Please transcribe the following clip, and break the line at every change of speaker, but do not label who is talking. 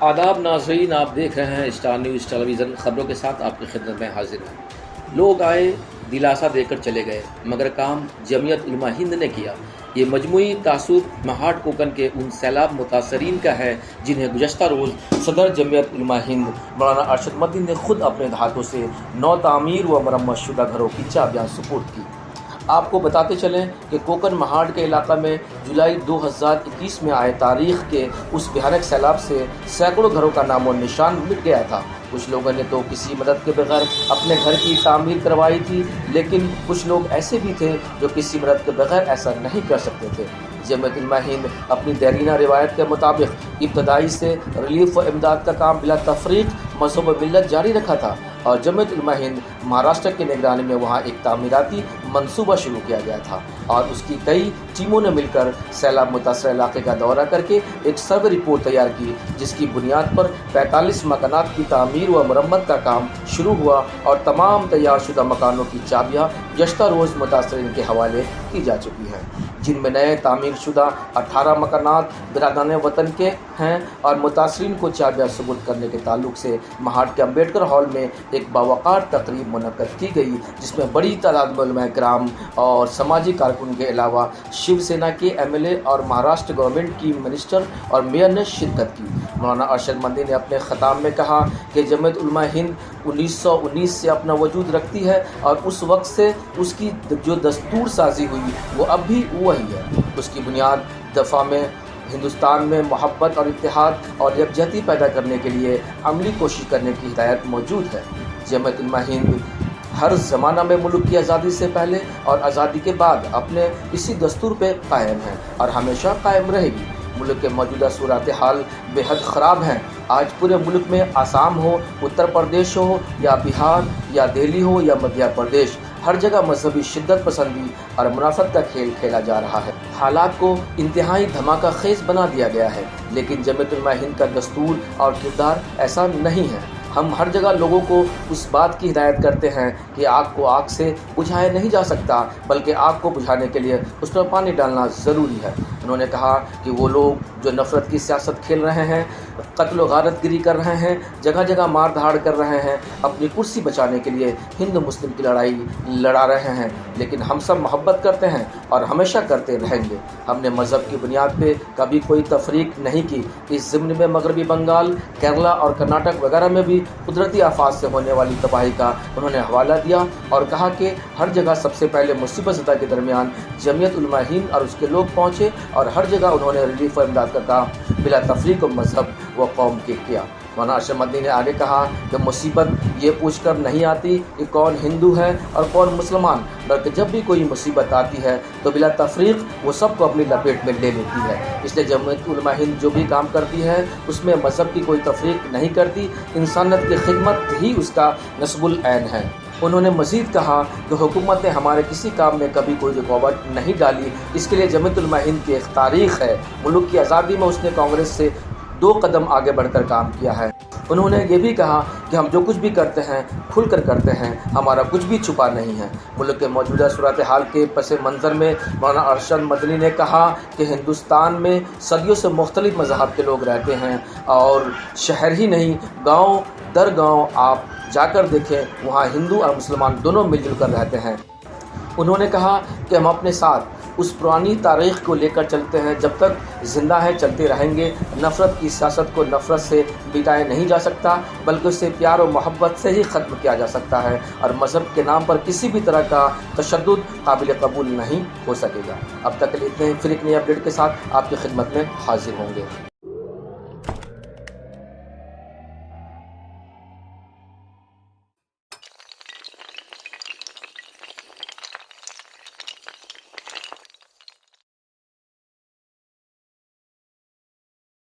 आदाब नाज़रीन, आप देख रहे हैं स्टार न्यूज़ टेलीविज़न। ख़बरों के साथ आपकी खिदमत में हाजिर हैं। लोग आए, दिलासा देकर चले गए, मगर काम जमीयत उलमा हिंद ने किया। ये मजमूई तासुब महाड कोकन के उन सैलाब मुतासरीन का है जिन्हें गुज़श्ता रोज़ सदर जमीयत उलमा हिंद मौलाना अरशद मदनी ने खुद अपने हाथों से नौ तामीर व मरम्मत शुदा घरों की चाबियाँ सुपुर्द की। आपको बताते चलें कि कोकन महाड के इलाका में जुलाई 2021 में आए तारीख़ के उस भयानक सैलाब से सैकड़ों घरों का नामो निशान मिट गया था। कुछ लोगों ने तो किसी मदद के बगैर अपने घर की तामीर करवाई थी, लेकिन कुछ लोग ऐसे भी थे जो किसी मदद के बगैर ऐसा नहीं कर सकते थे। जमीयत उलमा हिंद अपनी देरीना रिवायत के मुताबिक इब्तदाई से रिलीफ व इमदाद का काम बिला तफरीक मज़हब व मिल्लत जारी रखा था और जमीयत उलमा हिंद महाराष्ट्र की निगरानी में वहाँ एक तामीराती मंसूबा शुरू किया गया था और उसकी कई टीमों ने मिलकर सैलाब मुतासर इलाके का दौरा करके एक सर्वे रिपोर्ट तैयार की, जिसकी बुनियाद पर 45 मकानात की तामीर व मरम्मत का काम शुरू हुआ और तमाम तैयार शुदा मकानों की चाबियाँ गुज़श्ता रोज़ मुतासरीन के हवाले की जा चुकी हैं, जिनमें नए तामीर शुदा 18 मकानात बिरादान वतन के हैं और मुतासरीन को चाबियाँ सुपुर्द करने के ताल्लुक से महाड के अम्बेडकर हॉल में एक बावकार तकरीब मुनक्कद की गई, जिसमें बड़ी तादाद में उलमा किराम और समाजी कारकुन के अलावा शिवसेना के एमएलए और महाराष्ट्र गवर्नमेंट की मिनिस्टर और मेयर ने शिरकत की। मौलाना अरशद मदनी ने अपने ख़ताब में कहा कि जमीयत उलमा हिंद 1919 से अपना वजूद रखती है और उस वक्त से उसकी जो दस्तूर साजी हुई वो अब भी वही है। उसकी बुनियाद दफ़ा में हिंदुस्तान में मोहब्बत और इत्तेहाद और यकजहती पैदा करने के लिए अमली कोशिश करने की हिदायत मौजूद है। जमीयत उलमा हिंद हर ज़माना में मुल्क की आज़ादी से पहले और आज़ादी के बाद अपने इसी दस्तूर पे कायम है और हमेशा कायम रहेगी। मुल्क के मौजूदा सूरत हाल बेहद ख़राब हैं। आज पूरे मुल्क में आसाम हो, उत्तर प्रदेश हो या बिहार या दिल्ली हो या मध्य प्रदेश, हर जगह मजहबी शिद्दत पसंदी और मुनाफत का खेल खेला जा रहा है। हालात को इंतहाई धमाका खेज बना दिया गया है, लेकिन जमीयत उलमा हिंद का दस्तूर और किरदार ऐसा नहीं है। हम हर जगह लोगों को उस बात की हिदायत करते हैं कि आग को आग से बुझाया नहीं जा सकता, बल्कि आग को बुझाने के लिए उस पर पानी डालना ज़रूरी है। उन्होंने कहा कि वो लोग जो नफ़रत की सियासत खेल रहे हैं, कत्ल व गारतगिरी कर रहे हैं, जगह जगह मार धाड़ कर रहे हैं, अपनी कुर्सी बचाने के लिए हिंदू मुस्लिम की लड़ाई लड़ा रहे हैं, लेकिन हम सब मोहब्बत करते हैं और हमेशा करते रहेंगे। हमने मज़हब की बुनियाद पे कभी कोई तफरीक नहीं की। इस ज़िम्न में मगरबी बंगाल, केरला और कर्नाटक वगैरह में भी कुदरती आफात से होने वाली तबाही का उन्होंने हवाला दिया और कहा कि हर जगह सबसे पहले मुसीबत ज़दा के दरमियान जमीयत उलमा हिंद और उसके लोग पहुँचे और हर जगह उन्होंने रिलीफ व इमदाद का काम बिला तफरीक व मज़हब व कौम के किया। मौलाना अरशद मदनी ने आगे कहा कि मुसीबत ये पूछकर नहीं आती कि कौन हिंदू है और कौन मुसलमान, बल्कि जब भी कोई मुसीबत आती है तो बिला तफरीक वो सबको अपनी लपेट में ले लेती है। इसलिए जमीयत उलमा हिंद जो भी काम करती है उसमें मज़हब की कोई तफरीक नहीं करती। इंसानियत की खिदमत ही उसका नस्बुल ऐन है। उन्होंने मज़ीद कहा कि हुकूमत ने हमारे किसी काम में कभी कोई रुकावट नहीं डाली। इसके लिए जमीयत उलमा हिंद की एक तारीख़ है। मुल्क की आज़ादी में उसने कांग्रेस से 2 कदम आगे बढ़कर काम किया है। उन्होंने ये भी कहा कि हम जो कुछ भी करते हैं खुलकर करते हैं, हमारा कुछ भी छुपा नहीं है। मुल्क के मौजूदा सूरत हाल के पस मंज़र में मौलाना अरशद मदनी ने कहा कि हिंदुस्तान में सदियों से मुख्तलिफ़ मज़हब के लोग रहते हैं और शहर ही नहीं, गाँव दर गाँव आप जाकर देखें, वहाँ हिंदू और मुसलमान दोनों मिलजुल कर रहते हैं। उन्होंने कहा कि हम अपने साथ उस पुरानी तारीख़ को लेकर चलते हैं, जब तक ज़िंदा है चलते रहेंगे। नफ़रत की सियासत को नफ़रत से मिटाया नहीं जा सकता, बल्कि उसे प्यार और मोहब्बत से ही ख़त्म किया जा सकता है और मज़हब के नाम पर किसी भी तरह का तशद्दुद काबिल कबूल नहीं हो सकेगा। अब तक के लिए इतने ही, फिर एक नई अपडेट के साथ आपकी खिदमत में हाजिर होंगे।